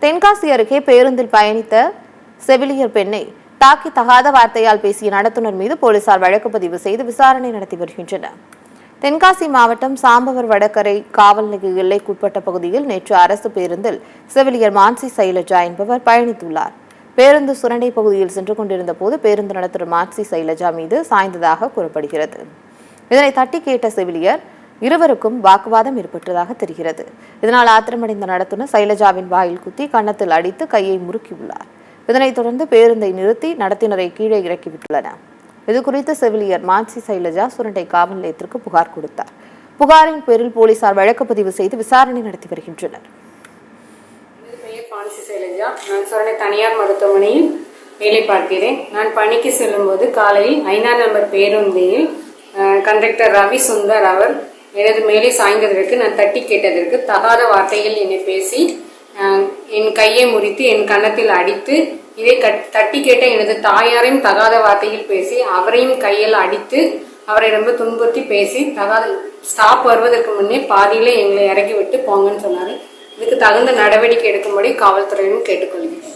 தென்காசி அருகே பேருந்தில் பயணித்த செவிலியர் பெண்ணை தாக்கி தகாத வார்த்தையால் பேசிய நடத்துனர் மீது போலீசார் வழக்கு பதிவு செய்து விசாரணை நடத்தி வருகின்றனர். தென்காசி மாவட்டம் சாம்பவர் வடகரை காவல் நிலைய எல்லைக்குட்பட்ட பகுதியில் நேற்று அரசு பேருந்தில் செவிலியர் மான்சி சைலஜா என்பவர் பயணித்துள்ளார். பேருந்து சுரண்டை பகுதியில் சென்று கொண்டிருந்த போது பேருந்து நடத்துனர் மான்சி சைலஜா மீது சாய்ந்ததாக கூறப்படுகிறது. இதனை தட்டி கேட்ட செவிலியர் இருவருக்கும் வாக்குவாதம் ஏற்பட்டதாக தெரிகிறது. இதனால் ஆத்திரமடைந்த நடத்துனர் சைலஜாவின் வாயில் குத்தி கன்னத்தில் அடித்து கையை முறுக்கியுள்ளார். இதனைத் தொடர்ந்து பேருந்தை நிறுத்தி நடத்துனரை கீழே இறக்கிவிட்டுள்ளனர். இதுகுறித்து செவிலியர் மான்சி சைலஜா சுரண்டை காவல் நிலையத்திற்கு புகார் கொடுத்தார். புகாரின் பேரில் போலீசார் வழக்கு பதிவு செய்து விசாரணை நடத்தி வருகின்றனர். மான்சி சைலஜா, நான் சுரண்டை தனியார் மருத்துவமனையில் வேலை பார்க்கிறேன். நான் பணிக்கு செல்லும் போது காலையில் 5ஆம் நம்பர் பேருந்தில் கண்டக்டர் ரவி சுந்தர் அவர் எனது மேலே சாய்ந்ததற்கு நான் தட்டி கேட்டதற்கு தகாத வார்த்தைகள் என்னை பேசி என் கையை முறித்து என் கன்னத்தில் அடித்து இதை தட்டி கேட்ட எனது தாயாரையும் தகாத வார்த்தையில் பேசி அவரையும் கையில் அடித்து அவரை ரொம்ப துன்புறுத்தி பேசி தகாத ஸ்டாப் வருவதற்கு முன்னே பாதியிலே எங்களை இறக்கி விட்டு போங்கன்னு சொன்னார். இதுக்கு தகுந்த நடவடிக்கை எடுக்கும்படி காவல்துறையினரும் கேட்டுக்கொள்கிறேன்.